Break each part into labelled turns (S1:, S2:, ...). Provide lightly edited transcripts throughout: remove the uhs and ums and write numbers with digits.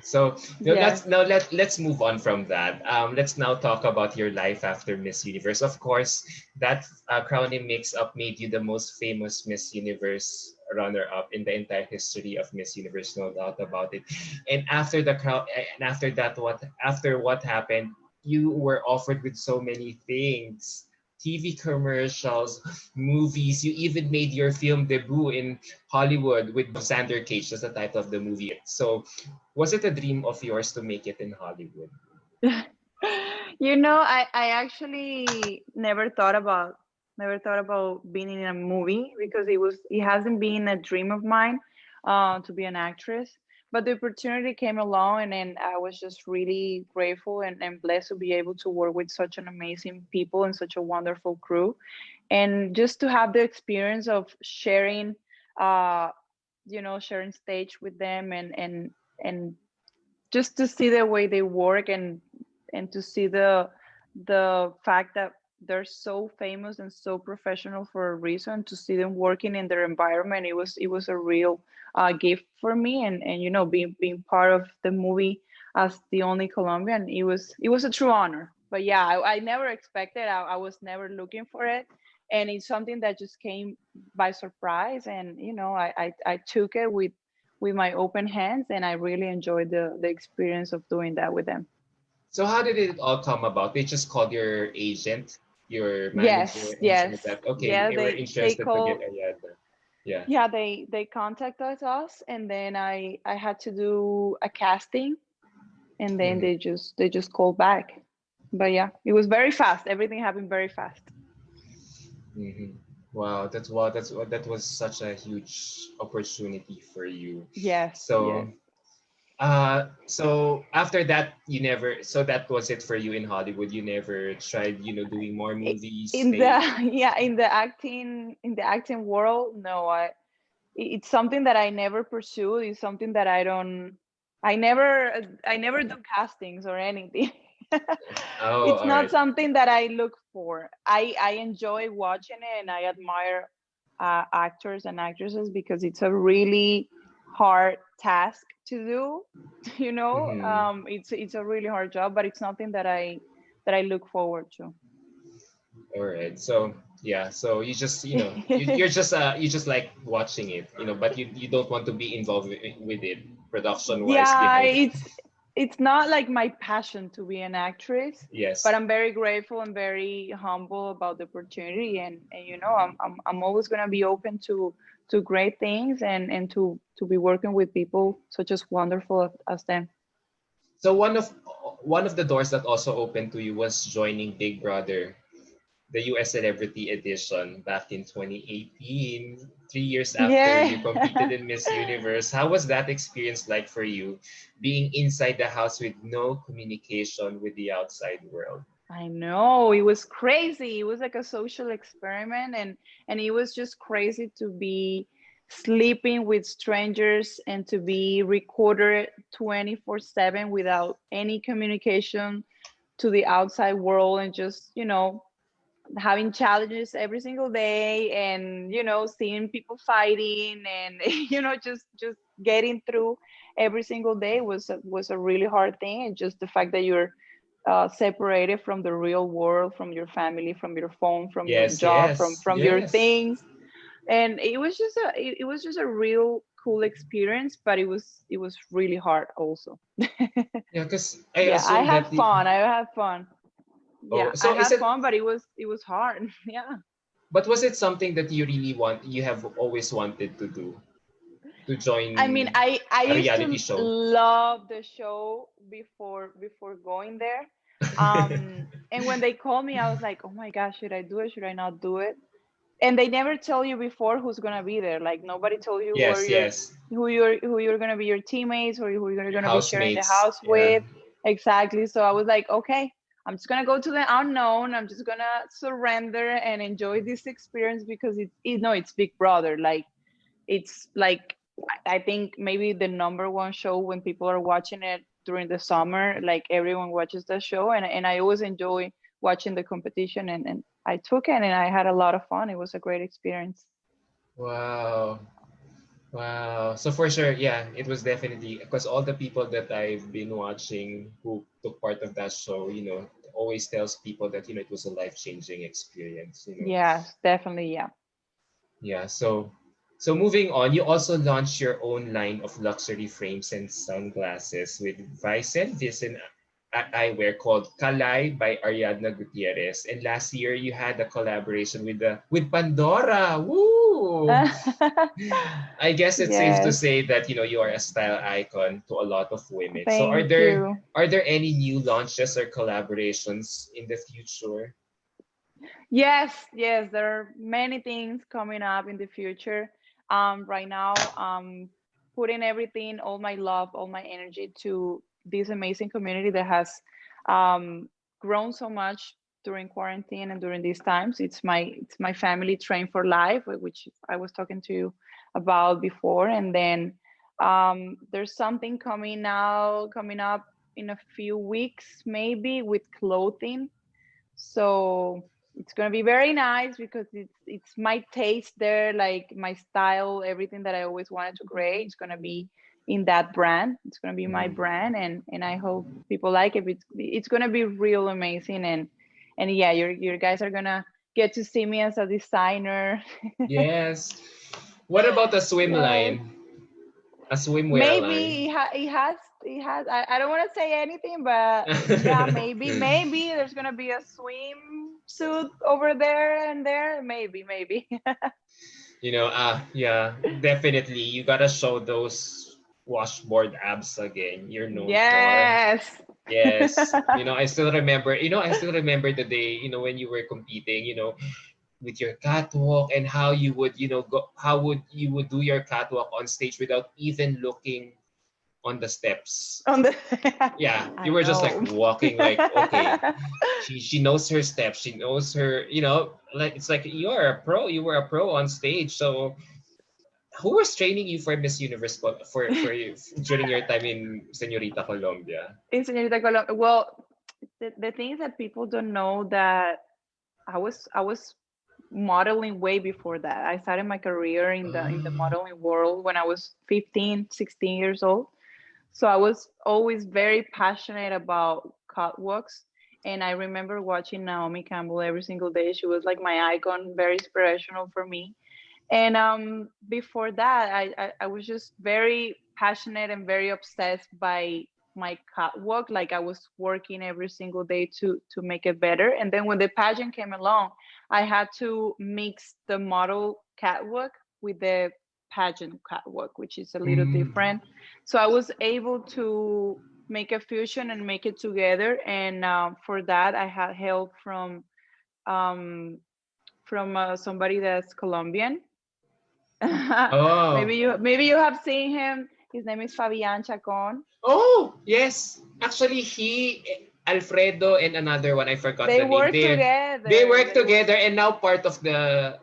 S1: So
S2: Yes.
S1: let's move on from that. Let's now talk about your life after Miss Universe. Of course, that crowning mix-up made you the most famous Miss Universe runner-up in the entire history of Miss Universe, no doubt about it. And after the crown, and after that, what happened? You were offered with so many things. TV commercials, movies. You even made your film debut in Hollywood with Xander Cage. That's the title of the movie. So, was it a dream of yours to make it in Hollywood?
S2: I actually never thought about being in a movie because it hasn't been a dream of mine to be an actress. But the opportunity came along, and then I was just really grateful and blessed to be able to work with such an amazing people and such a wonderful crew, and just to have the experience of sharing, uh, sharing stage with them, and just to see the way they work, and to see the fact that they're so famous and so professional for a reason. To see them working in their environment, it was a real gift for me, and being part of the movie as the only Colombian, it was a true honor. But yeah, I never expected. I was never looking for it, and it's something that just came by surprise, and I took it with my open hands, and I really enjoyed the experience of doing that with them.
S1: So, how did it all come about? They just called your agent, your manager,
S2: Yes,
S1: and said
S2: yes,
S1: that okay,
S2: yeah.
S1: they were
S2: They
S1: interested to get
S2: call,
S1: Ariadna. Yeah.
S2: yeah. They contacted us, and then I had to do a casting, and then
S1: Mhm.
S2: they just called back. But yeah, it was very fast. Everything happened very fast.
S1: Mm-hmm. That was such a huge opportunity for you.
S2: Yes, yes.
S1: So, so after that, you never. So that was it for you in Hollywood. You never tried, doing more
S2: I-
S1: movies.
S2: In the
S1: Stay.
S2: yeah, in the acting world, no. It's something that I never pursued. It's something that I never do castings or anything.
S1: Oh,
S2: It's
S1: all
S2: not
S1: right.
S2: something that I look for. I enjoy watching it, and I admire actors and actresses because it's a really hard task to do.
S1: Mm-hmm.
S2: It's a really hard job, but it's nothing that I look forward to.
S1: All right. So yeah. So you just you just like watching it, but you don't want to be involved with it, production wise
S2: Yeah,
S1: behind it.
S2: it's not like my passion to be an actress, but
S1: Yes.
S2: I'm very grateful and very humble about the opportunity, and I'm always gonna be open to great things, and to be working with people such as wonderful as them.
S1: So one of the doors that also opened to you was joining Big Brother, the US Celebrity Edition back in 2018, 3 years after you competed
S2: Yeah.
S1: in Miss Universe. How was that experience like for you, being inside the house with no communication with the outside world?
S2: I know, it was crazy. It was like a social experiment, and it was just crazy to be sleeping with strangers and to be recorded 24/7 without any communication to the outside world, and just having challenges every single day, and seeing people fighting, and just getting through every single day was a really hard thing. And just the fact that you're separated from the real world, from your family, from your phone, from your
S1: Yes,
S2: job, from
S1: yes,
S2: from your
S1: yes.
S2: things. And it was just a real cool experience, but it was really hard also.
S1: Yeah, because I
S2: Yeah, I
S1: assume
S2: have
S1: that the
S2: fun. I have fun. Yeah,
S1: oh,
S2: I
S1: so is
S2: have
S1: it?
S2: fun, but it was hard. Yeah.
S1: But was it something that you have always wanted to do, to
S2: I mean,
S1: join
S2: I
S1: a
S2: used
S1: reality
S2: to
S1: show?
S2: love the show before going there. And when they called me, I was like, oh my gosh, should I do it? Should I not do it? And they never tell you before who's gonna be there. Like, nobody told you who are
S1: Yes,
S2: your
S1: yes.
S2: who you're gonna be your teammates, or who you're
S1: Your
S2: gonna be sharing the
S1: housemates.
S2: house
S1: Yeah.
S2: with. Exactly. So I was like, okay, I'm just gonna go to the unknown. I'm just gonna surrender and enjoy this experience because it's Big Brother. Like, it's like, I think maybe the number one show when people are watching it during the summer. Like, everyone watches the show, and I always enjoy watching the competition, and I took it, and I had a lot of fun. It was a great experience.
S1: Wow. Wow. So for sure, yeah, it was definitely because all the people that I've been watching who took part of that show, always tells people that, it was a life-changing experience.
S2: Yes, definitely. Yeah.
S1: Yeah. So moving on, you also launched your own line of luxury frames and sunglasses with Vice and Vincent eyewear called Kalay by Ariadna Gutierrez. And last year you had a collaboration with Pandora. Woo! I guess it's safe to
S2: Yes.
S1: say that you are a style icon to a lot of women. So are
S2: Thank
S1: there
S2: you.
S1: are there any new launches or collaborations in the future?
S2: Yes, yes, there are many things coming up in the future. Right now, putting everything, all my love, all my energy to this amazing community that has um, grown so much during quarantine and during these times. It's my family Train for Life, which I was talking to you about before, and then there's something coming up in a few weeks, maybe with clothing, so it's gonna be very nice because it's my taste there, like my style, everything that I always wanted to create. It's gonna be in that brand. It's gonna be my
S1: Mm.
S2: brand, and I hope people like it. It's gonna be real amazing, and yeah, your guys are gonna get to see me as a designer.
S1: Yes. What about a swim
S2: Yes.
S1: line? A swimwear
S2: Maybe
S1: line?
S2: it has I don't want to say anything, but yeah, maybe there's gonna be a swimsuit over there and there, maybe.
S1: Yeah, definitely. You gotta show those washboard abs again. You're known for.
S2: Yes.
S1: Yes. I still remember the day, when you were competing, with your catwalk and how you would, how would you would do your catwalk on stage without even looking on the steps.
S2: On the
S1: Yeah, you
S2: I
S1: were just like
S2: know.
S1: walking like, okay, she knows her steps, she knows her, like it's like you were a pro on stage. So who was training you for Miss Universe for you during your time in Señorita Colombia?
S2: In Señorita Colombia, well, the thing is that people don't know that I was modeling way before that. I started my career in the
S1: Ah,
S2: modeling world when I was 15, 16 years old. So I was always very passionate about catwalks. And I remember watching Naomi Campbell every single day. She was like my icon, very inspirational for me. And before that, I was just very passionate and very obsessed by my catwalk. Like I was working every single day to make it better. And then when the pageant came along, I had to mix the model catwalk with the pageant catwalk, which is a little
S1: mm.
S2: different. So I was able to make a fusion and make it together. And for that, I had help um, from somebody that's Colombian.
S1: Oh,
S2: maybe you have seen him. His name is Fabian Chacon.
S1: oh, yes. Actually, Alfredo, and another one, I forgot
S2: They
S1: the name.
S2: work
S1: They
S2: together.
S1: work together and now part of the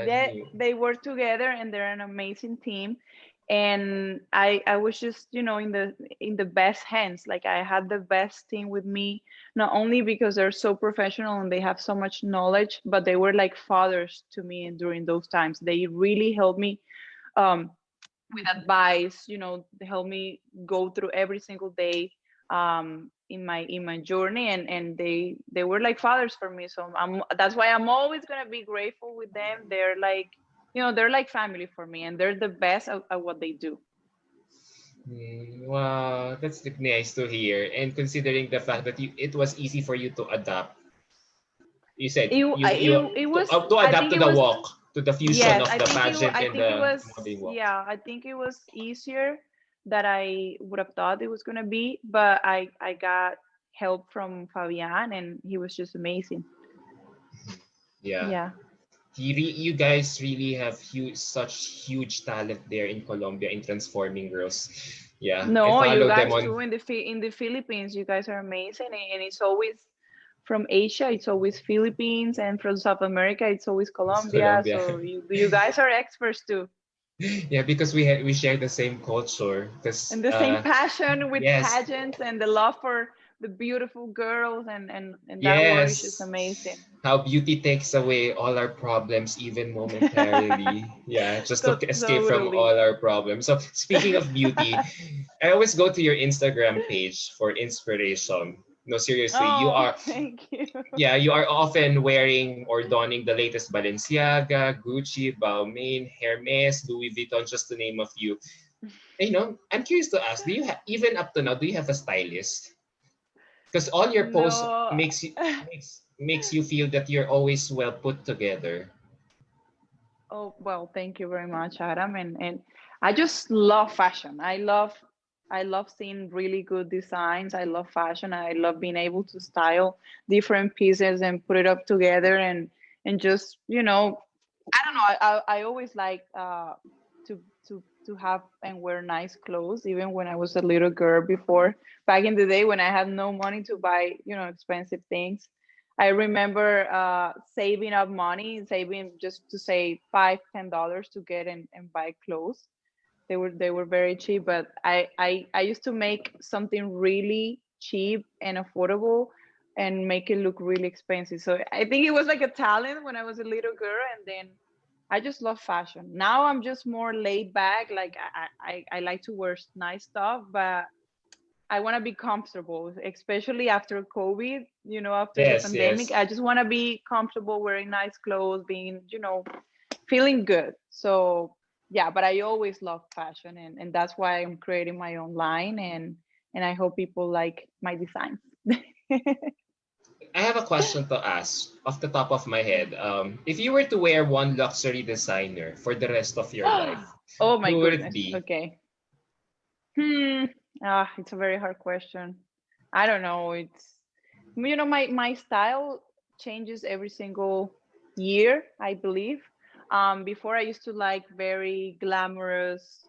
S1: new.
S2: They work together and they're an amazing team. And I was just in the best hands. Like I had the best team with me, not only because they're so professional and they have so much knowledge, but they were like fathers to me during those times. They really helped me um, with advice. They help me go through every single day in my journey, and they were like fathers for me. So that's why I'm always going to be grateful with them. They're like family for me, and they're the best at what they do.
S1: Wow, that's nice to hear. And considering the fact that it was easy for you to adapt, you said
S2: It was,
S1: to
S2: I
S1: adapt
S2: think
S1: to
S2: it
S1: the
S2: was.
S1: walk, to the fusion
S2: Yes,
S1: of the pageant
S2: I
S1: and
S2: think it
S1: the
S2: was.
S1: modeling walk.
S2: Yeah, I think it was easier that I would have thought it was gonna be, but I got help from Fabian, and he was just amazing.
S1: Yeah.
S2: Yeah.
S1: You guys really have such huge talent there in Colombia in transforming girls. Yeah, I
S2: No, you
S1: follow them
S2: guys
S1: on
S2: too in the Philippines. You guys are amazing, and it's always from Asia. It's always Philippines, and from South America, it's always Colombia.
S1: Colombia.
S2: So you guys are experts too,
S1: Yeah, because we share the same culture. Because
S2: and the same passion with
S1: yes,
S2: pageants and the love for the beautiful girls, and that word is just
S1: Yes.
S2: amazing.
S1: How beauty takes away all our problems, even momentarily. Yeah, just to escape from
S2: Totally.
S1: all our problems. So, speaking of beauty, I always go to your Instagram page for inspiration. No, seriously,
S2: Oh, thank you.
S1: you are often wearing or donning the latest Balenciaga, Gucci, Balmain, Hermes, Louis Vuitton, just to name a few. I'm curious to ask, do you even up to now, do you have a stylist? Because all your posts
S2: No.
S1: makes you feel that you're always well put together.
S2: Oh, well, thank you very much, Adam. And I just love fashion. I love seeing really good designs. I love fashion. I love being able to style different pieces and put it up together and just, I don't know. I always like to have and wear nice clothes, even when I was a little girl before. Back in the day when I had no money to buy, expensive things. I remember saving up money, saving just to say $5, $10 to get and buy clothes. They were very cheap, but I used to make something really cheap and affordable and make it look really expensive. So I think it was like a talent when I was a little girl, and then I just love fashion. Now I'm just more laid back. Like I like to wear nice stuff, but I want to be comfortable, especially after COVID, after the
S1: Yes,
S2: pandemic.
S1: yes.
S2: I just want to be comfortable wearing nice clothes, being, feeling good. So, yeah, but I always love fashion, and that's why I'm creating my own line, and I hope people like my designs.
S1: I have a question to ask off the top of my head. If you were to wear one luxury designer for the rest of your life,
S2: Oh my
S1: who would it
S2: goodness.
S1: be?
S2: Okay. Hmm. It's a very hard question. I don't know. My style changes every single year, I believe. Before I used to like very glamorous,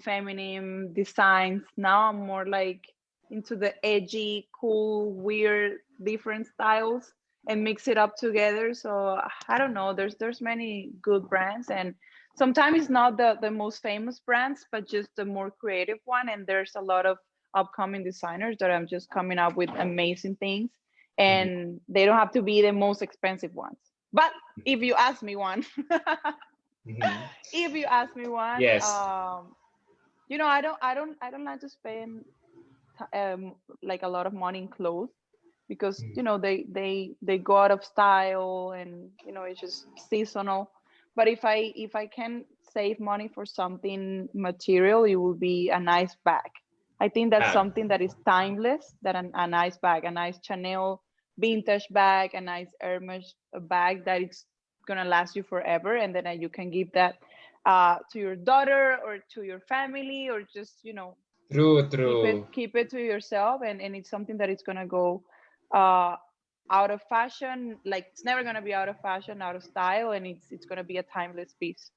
S2: feminine designs. Now I'm more like into the edgy, cool, weird, different styles and mix it up together. So I don't know. There's many good brands, and sometimes it's not the most famous brands, but just the more creative one. And there's a lot of upcoming designers that I'm just coming up with amazing things,
S1: Mhm,
S2: and they don't have to be the most expensive ones. But if you ask me one,
S1: mhm.
S2: if you ask me one,
S1: Yes.
S2: I don't like to spend like a lot of money in clothes because
S1: Mhm.
S2: they go out of style, and it's just seasonal. But if I can save money for something material, it will be a nice bag. I think that's
S1: Bag.
S2: something that is timeless, that a nice bag, a nice Chanel vintage bag, a nice Hermes bag that it's gonna last you forever, and then you can give that to your daughter or to your family, or just
S1: True,
S2: keep it
S1: true.
S2: keep it to yourself, and it's something that it's gonna go uh out of fashion. Like, it's never gonna be out of fashion, out of style, and it's gonna be a timeless piece.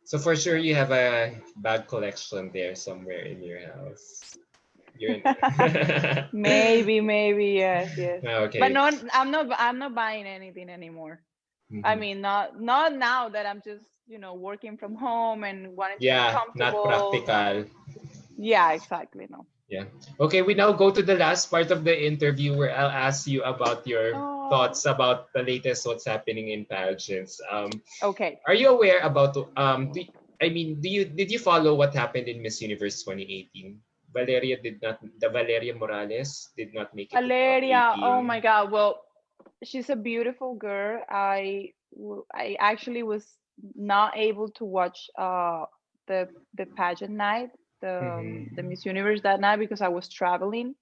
S1: So for sure you
S2: Yes.
S1: have a bag collection there somewhere in your house. You're in.
S2: Maybe, yes, yes. But
S1: Okay.
S2: not, I'm not buying anything anymore. I
S1: Mhm.
S2: mean, not now that I'm just working from home and wanting to be
S1: Yeah, not
S2: comfortable. No.
S1: practical.
S2: Yeah, exactly. No.
S1: Yeah. Okay, we now go to the last part of the interview where I'll ask you about your
S2: Oh,
S1: thoughts about the latest what's happening in pageants.
S2: okay.
S1: Are you aware about did you follow what happened in Miss Universe 2018? Valeria Morales did not make it to top
S2: Valeria, oh
S1: 18.
S2: my God. Well, she's a beautiful girl. I actually was not able to watch the pageant night, the
S1: Mm-hmm.
S2: Miss Universe that night, because I was traveling.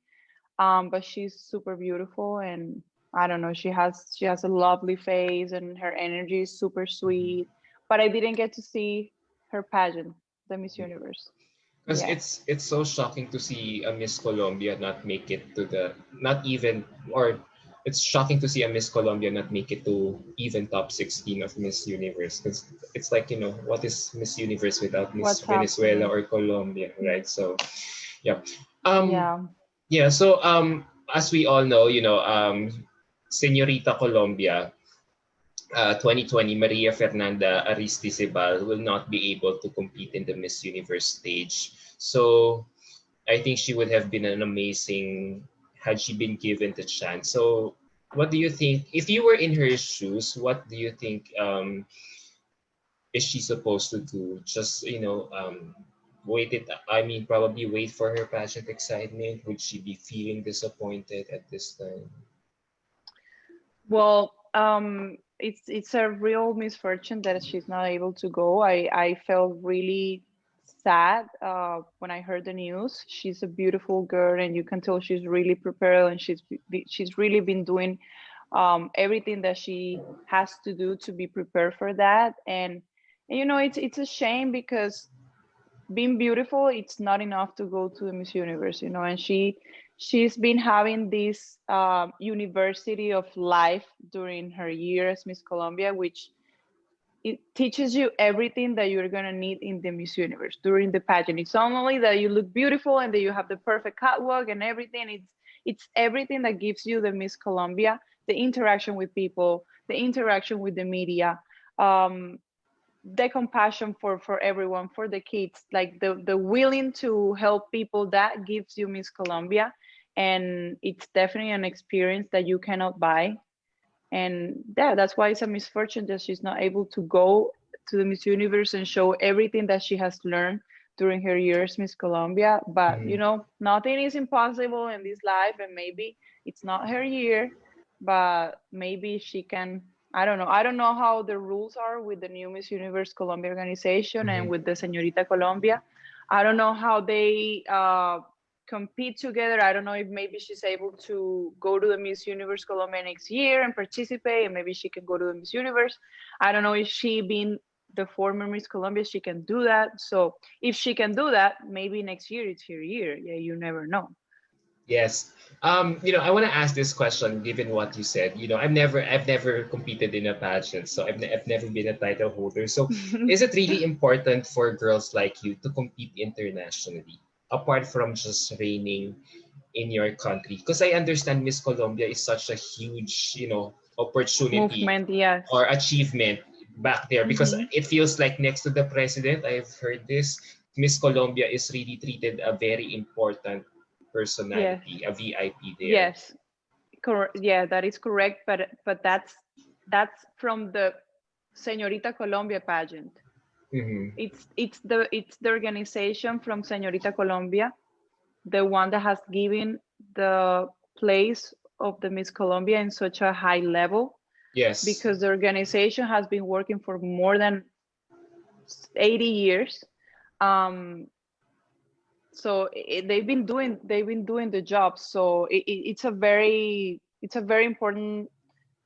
S2: But she's super beautiful, and I don't know, she has a lovely face, and her energy is super sweet. But I didn't get to see her pageant, the Miss Universe.
S1: Because
S2: Yes.
S1: it's so shocking to see a Miss Colombia not make it to the not even or it's shocking to see a Miss Colombia not make it to even top 16 of Miss Universe because it's like what is Miss Universe without Miss
S2: What's
S1: Venezuela
S2: happening?
S1: or Colombia,
S2: Mm.
S1: right? So yeah. um
S2: Yeah.
S1: yeah, so as we all know, Señorita Colombia 2020, Maria Fernanda Aristizabal will not be able to compete in the Miss Universe stage. So I think she would have been an amazing had she been given the chance. So what do you think, if you were in her shoes, what do you think is she supposed to do? Just, wait it, I mean, probably wait for her pageant excitement? Would she be feeling disappointed at this time?
S2: Well, it's a real misfortune that she's not able to go. I felt really sad when I heard the news. She's a beautiful girl, and you can tell she's really prepared, and she's really been doing everything that she has to do to be prepared for that. And it's a shame because being beautiful, it's not enough to go to the Miss Universe, and she's been having this university of life during her year as Miss Colombia, which it teaches you everything that you're gonna need in the Miss Universe during the pageant. It's not only that you look beautiful and that you have the perfect catwalk and everything. It's everything that gives you the Miss Colombia, the interaction with people, the interaction with the media, um, the compassion for everyone, for the kids, like the willing to help people, that gives you Miss Colombia. And it's definitely an experience that you cannot buy. And yeah, that's why it's a misfortune that she's not able to go to the Miss Universe and show everything that she has learned during her years Miss Colombia. But
S1: Mhm.
S2: nothing is impossible in this life, and maybe it's not her year, but maybe she can. I don't know how the rules are with the new Miss Universe Colombia organization and
S1: Mhm.
S2: with the Señorita Colombia. I don't know how they compete together. I don't know if maybe she's able to go to the Miss Universe Colombia next year and participate, and maybe she can go to the Miss Universe. I don't know if she being the former Miss Colombia, she can do that. So if she can do that, maybe next year it's her year. Yeah, you never know.
S1: Yes. I want to ask this question given what you said. I've never competed in a pageant, so I've never been a title holder. So is it really important for girls like you to compete internationally, apart from just reigning in your country? Because I understand Miss Colombia is such a huge, opportunity
S2: Movement, yes.
S1: or achievement back there, because
S2: Hmm.
S1: it feels like next to the president, I've heard this, Miss Colombia is really treated a very important
S2: Yes,
S1: personality, a VIP there.
S2: yes, correct. Yeah, that is correct. But that's from the Señorita Colombia pageant.
S1: Mm-hmm.
S2: It's the organization from Señorita Colombia, the one that has given the place of the Miss Colombia in such a high level,
S1: Yes.
S2: because the organization has been working for more than 80 years. Um, so they've been doing the job. So it's a very important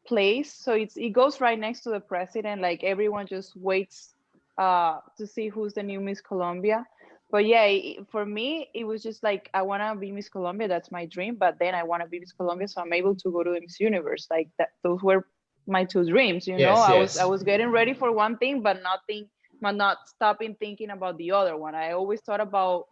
S2: place. So it goes right next to the president. Like everyone just waits to see who's the new Miss Colombia. But yeah, for me, it was just like I want to be Miss Colombia. That's my dream. But then I want to be Miss Colombia, so I'm able to go to the Miss Universe. Like that, those were my two dreams.
S1: Yes,
S2: I was I
S1: yes.
S2: was getting ready for one thing, but not stopping thinking about the other one. I always thought about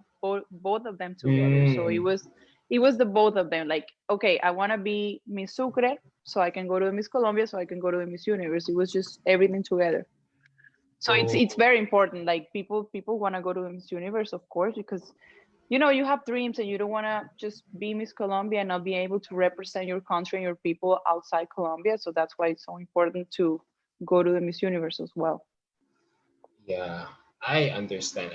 S2: both of them together. So it
S1: Mm.
S2: was it was the both of them. Like, okay, I want to be Miss Sucre, so I can go to the Miss Colombia, so I can go to the Miss Universe. It was just everything together. So it's
S1: Oh,
S2: very important. Like people want to go to the Miss Universe, of course, because you have dreams and you don't want to just be Miss Colombia and not be able to represent your country and your people outside Colombia. So that's why it's so important to go to the Miss Universe as well.
S1: yeah. I understand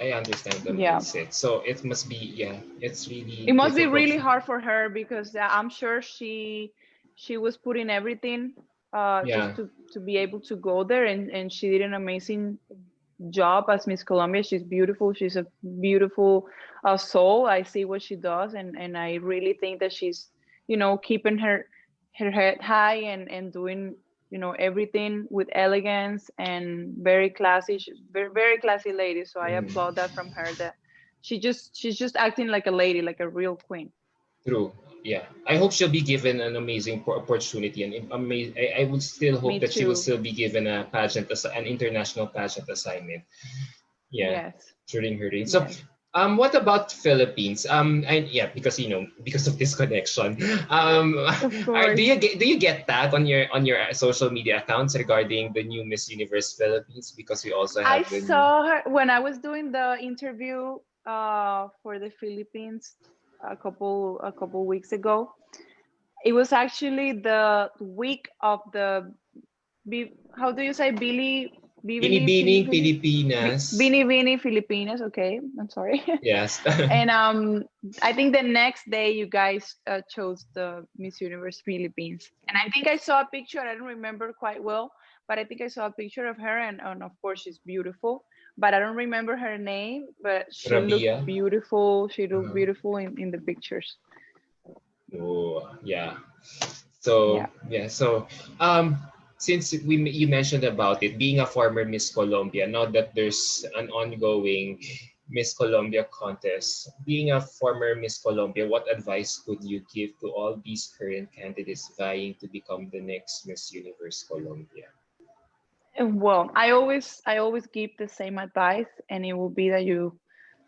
S1: the
S2: Yeah.
S1: mindset. So it must be, yeah, it's
S2: It
S1: really
S2: must be
S1: difficult.
S2: really hard for her because I'm sure she was putting everything
S1: Yeah.
S2: just to be able to go there, and she did an amazing job as Miss Colombia. She's beautiful. She's a beautiful soul. I see what she does, and I really think that she's keeping her head high and doing everything with elegance and very classy. She's very classy lady. So I
S1: Mhm.
S2: applaud that from her. That she's just acting like a lady, like a real queen.
S1: True. Yeah. I hope she'll be given an amazing opportunity, and I would still hope
S2: Me
S1: that she will
S2: too.
S1: still be given a pageant, an international pageant assignment. Yeah,
S2: Yes.
S1: during her reign. So,
S2: Yes.
S1: what about Philippines? And yeah, because because of this connection,
S2: Of
S1: do
S2: course.
S1: you get tagged on your social media accounts regarding the new Miss Universe Philippines? Because we also
S2: I
S1: have the new.
S2: saw her when I was doing the interview for the Philippines a couple weeks ago. It was actually the week of the how do you say Bibili
S1: Binibining
S2: Filipino?
S1: Pilipinas.
S2: Bini Bini Filipinas. Okay, I'm sorry.
S1: Yes.
S2: And I think the next day you guys chose the Miss Universe Philippines, and I think I saw a picture. I don't remember quite well, but I think I saw a picture of her, and of course she's beautiful. But I don't remember her name. But she looked
S1: Rabia.
S2: beautiful. She looked
S1: Uh-huh.
S2: beautiful in the pictures.
S1: Oh, yeah. So
S2: Yeah.
S1: yeah, so since you mentioned about it being a former Miss Colombia, now that there's an ongoing Miss Colombia contest, being a former Miss Colombia, what advice could you give to all these current candidates vying to become the next Miss Universe Colombia?
S2: Well, I always give the same advice, and it will be that you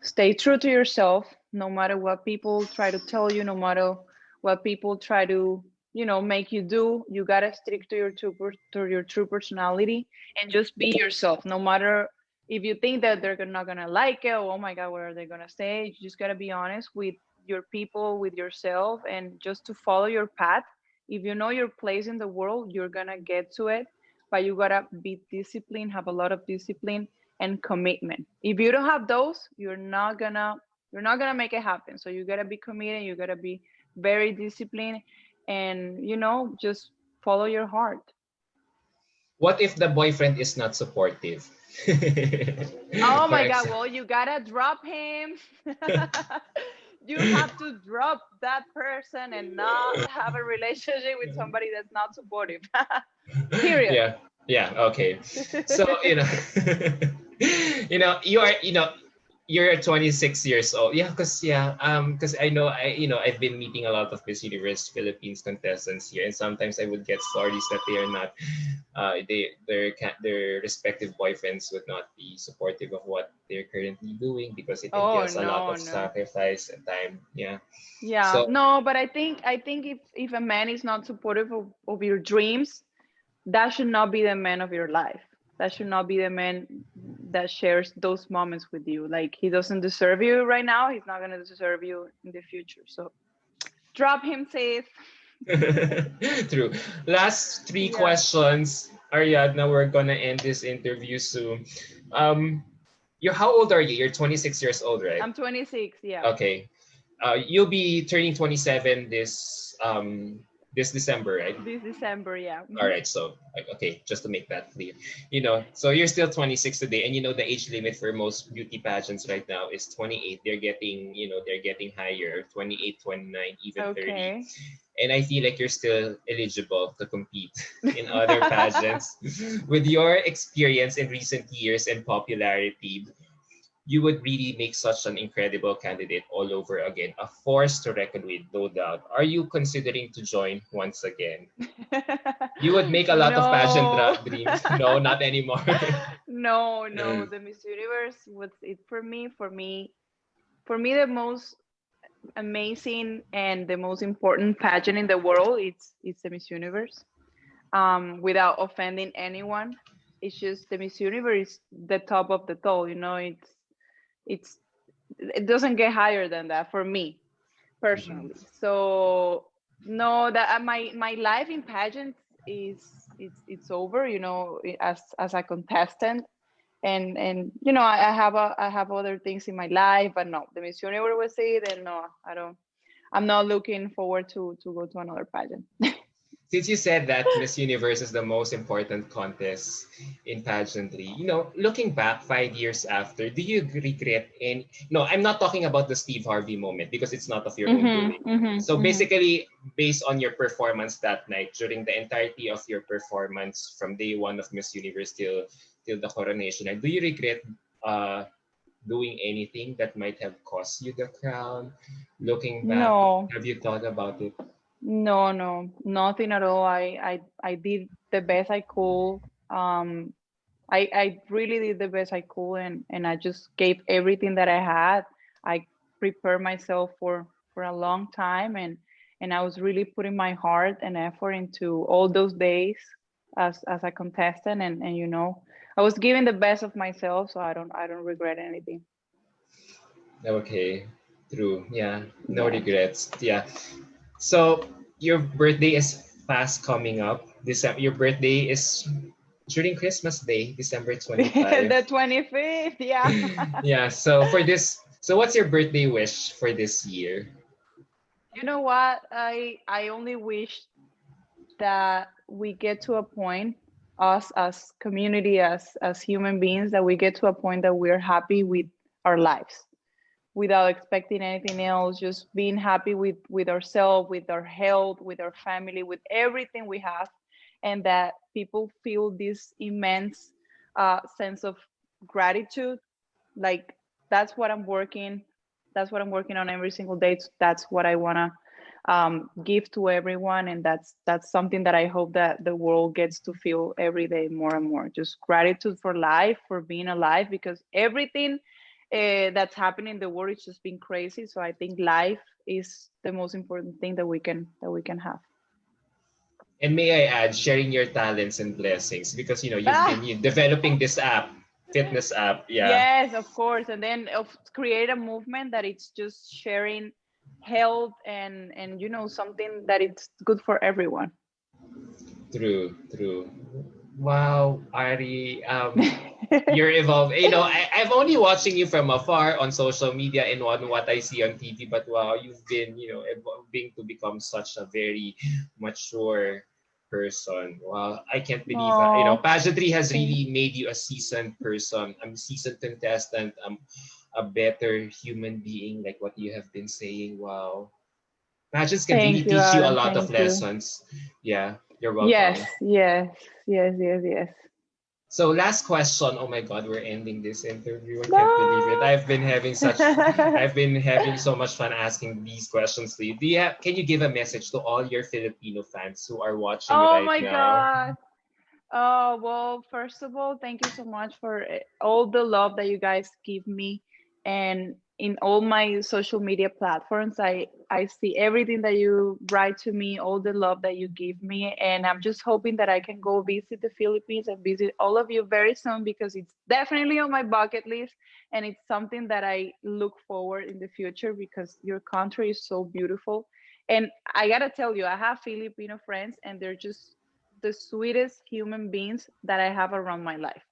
S2: stay true to yourself, no matter what people try to tell you, no matter what people try to, make you do. You gotta stick to your true personality, and just be yourself. No matter if you think that they're not gonna like it, or, oh my God, what are they gonna say? You just gotta be honest with your people, with yourself, and just to follow your path. If you know your place in the world, you're gonna get to it, but you gotta be disciplined, have a lot of discipline and commitment. If you don't have those, you're not gonna make it happen. So you gotta be committed, you gotta be very disciplined, and just follow your heart.
S1: What if the boyfriend is not supportive?
S2: Oh
S1: For
S2: my God,
S1: example.
S2: well, you gotta drop him. You have to drop that person and not have a relationship with somebody that's not supportive. Period.
S1: Yeah, yeah, okay. So you're 26 years old. Yeah, because I've been meeting a lot of Miss Universe Philippines contestants here, and sometimes I would get stories that they are not their respective boyfriends would not be supportive of what they're currently doing because it
S2: Oh
S1: entails a lot
S2: no,
S1: of
S2: no.
S1: sacrifice and time. Yeah.
S2: Yeah,
S1: So
S2: no, but I think if a man is not supportive of your dreams, that should not be the man of your life. That should not be the man that shares those moments with you. Like, he doesn't deserve you right now. He's not gonna deserve you in the future. So drop him, sis.
S1: true. Last three
S2: Yeah,
S1: questions, Ariadna. We're gonna end this interview soon. Um, how old are you? You're 26 years old, right?
S2: I'm 26. Yeah,
S1: Okay. You'll be turning 27 this December, right?
S2: this December. Yeah.
S1: All right, so okay, just to make that clear, so you're still 26 today, and the age limit for most beauty pageants right now is 28. They're getting higher, 28, 29, even 30.
S2: Okay.
S1: And I feel like you're still eligible to compete in other pageants. With your experience in recent years and popularity, you would really make such an incredible candidate all over again, a force to reckon with, no doubt. Are you considering to join once again? You would make a lot of pageant
S2: No.
S1: dreams. No, not anymore.
S2: No, no. The Miss Universe was it for me. For me, the most amazing and the most important pageant in the world, it's the Miss Universe. Without offending anyone, it's just the Miss Universe is the top of the top. It's it doesn't get higher than that for me
S1: Mhm.
S2: personally. So no, that my life in pageants it's over. As a contestant, and I have other things in my life, but no, the Miss Universe was it, and no, I don't. I'm not looking forward to go to another pageant.
S1: Since you said that Miss Universe is the most important contest in pageantry, looking back 5 years after, do you regret any? No, I'm not talking about the Steve Harvey moment because it's not of your own
S2: Mhm,
S1: doing.
S2: mhm,
S1: So
S2: mhm.
S1: basically, based on your performance that night, during the entirety of your performance from day one of Miss Universe till the coronation, do you regret uh, doing anything that might have cost you the crown? Looking back,
S2: No,
S1: have you thought about it?
S2: no, no, nothing at all. I did the best I could. Um, I really did the best I could, and I just gave everything that I had. I prepared myself for a long time, and I was really putting my heart and effort into all those days as a contestant, and I was giving the best of myself, so I don't regret anything.
S1: Okay, true. Yeah, no
S2: Yeah.
S1: regrets. Yeah. So your birthday is fast coming up. December, your birthday is during Christmas Day, December 25.
S2: The 25th, yeah.
S1: Yeah, so for this, so what's your birthday wish for this year?
S2: You know what? I only wish that we get to a point, us as community, as human beings, that we get to a point that we're happy with our lives without expecting anything else, just being happy with ourselves, with our health, with our family, with everything we have, and that people feel this immense sense of gratitude. Like that's what I'm working that's what I'm working on every single day. That's what I want to give to everyone, and that's something that I hope that the world gets to feel every day more and more. Just gratitude for life, for being alive, because everything that's happening in the world is just being crazy. So I think life is the most important thing that we can have.
S1: And may I add, sharing your talents and blessings because you've been
S2: Ah!
S1: developing this app, fitness app. Yeah,
S2: Yes, of course. And then create a movement that it's just sharing health and something that it's good for everyone.
S1: true, true. Wow, Ari, you're evolving. I've only watching you from afar on social media and on what I see on TV, but wow, you've been, evolving to become such a very mature person. Wow, I can't believe that.
S2: Oh,
S1: Pageantry has
S2: thank,
S1: really made you a seasoned person. I'm a seasoned contestant. A better human being, like what you have been saying. Wow. Pageants can really
S2: thank you,
S1: teach you a
S2: Adam.
S1: lot of
S2: Thank you.
S1: lessons. Yeah, you're
S2: Yes,
S1: welcome.
S2: yes, yes, yes, yes.
S1: So last question. Oh my God, we're ending this interview. I can't believe it.
S2: No.
S1: I've been having so much fun asking these questions to you. Can you give a message to all your Filipino fans who are watching
S2: Oh
S1: right
S2: my
S1: now?
S2: God. Oh, well, first of all, thank you so much for all the love that you guys give me. And in all my social media platforms, I see everything that you write to me, all the love that you give me. And I'm just hoping that I can go visit the Philippines and visit all of you very soon, because it's definitely on my bucket list. And it's something that I look forward in the future, because your country is so beautiful. And I gotta tell you, I have Filipino friends, and they're just the sweetest human beings that I have around my life.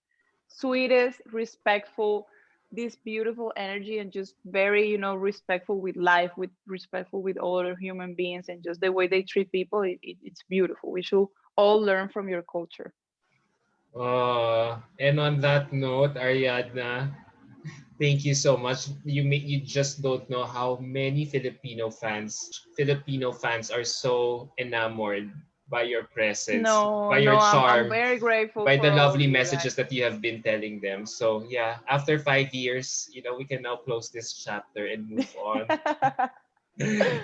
S2: Sweetest, respectful, this beautiful energy, and just very, respectful with life, with respectful with other human beings, and just the way they treat people. It's beautiful. We should all learn from your culture.
S1: And on that note, Ariadna, thank you so much. You just don't know how many Filipino fans are so enamored by your presence,
S2: No,
S1: by your
S2: no, I'm
S1: charm,
S2: very grateful
S1: by the
S2: for all of
S1: lovely
S2: you guys.
S1: messages that you have been telling them. So yeah, after 5 years, we can now close this chapter and move on.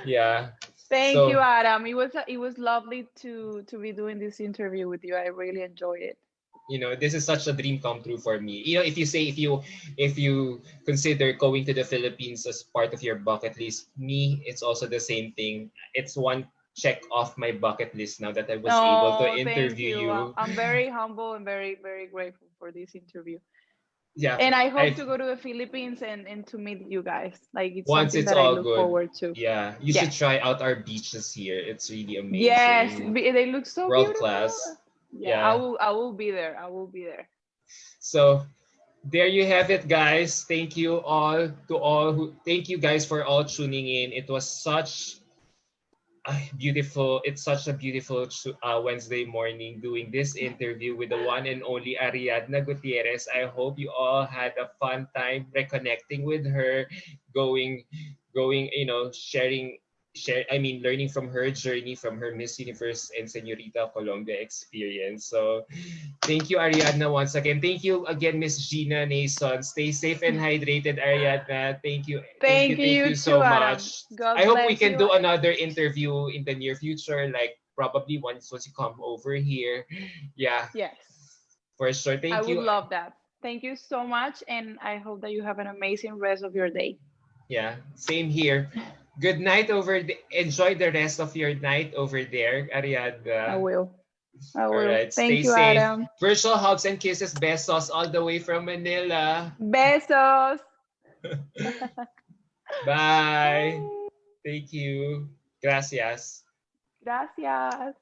S1: Yeah.
S2: Thank you,
S1: So
S2: Adam. It was lovely to be doing this interview with you. I really enjoyed it.
S1: this is such a dream come true for me. If you consider going to the Philippines as part of your bucket list, me, it's also the same thing. It's one check off my bucket list now that I was able to
S2: Oh, thank
S1: interview
S2: you.
S1: you.
S2: I'm very humble and very, very grateful for this interview.
S1: Yeah,
S2: And I hope
S1: I
S2: to go to the Philippines and to meet you guys. Like it's
S1: once
S2: something
S1: it's
S2: that I
S1: all
S2: look
S1: good.
S2: forward to.
S1: Yeah, you should
S2: Yes.
S1: try out our beaches here. It's really
S2: Yes.
S1: amazing.
S2: They look so
S1: World
S2: beautiful.
S1: class.
S2: Yeah, I
S1: Yeah.
S2: will I will be there. I will be there.
S1: So there you have it, guys. Thank you guys for all tuning in. It was such beautiful. It's such a beautiful Wednesday morning doing this interview with the one and only Ariadna Gutierrez. I hope you all had a fun time reconnecting with her, going, learning from her journey, from her Miss Universe and Senorita Colombia experience. So thank you, Ariadna, once again. Thank you again, Miss Gina Nason. Stay safe and hydrated, Ariadna. Thank you. Thank you.
S2: Thank
S1: Thank
S2: you
S1: you
S2: too,
S1: so
S2: Adam.
S1: much. I
S2: God
S1: hope we
S2: bless
S1: can
S2: you.
S1: do another interview in the near future, like probably once you come over here. Yeah,
S2: Yes.
S1: for sure.
S2: I
S1: Thank
S2: would
S1: you.
S2: love that. Thank you so much, and I hope that you have an amazing rest of your day.
S1: Yeah, same here. Good night enjoy the rest of your night over there,
S2: I
S1: Ariadna.
S2: will. I
S1: All
S2: will.
S1: right, stay
S2: Thank you,
S1: safe.
S2: Adam.
S1: Virtual hugs and kisses, besos all the way from Manila.
S2: Besos.
S1: Bye.
S2: Bye.
S1: Thank you. Gracias.
S2: Gracias.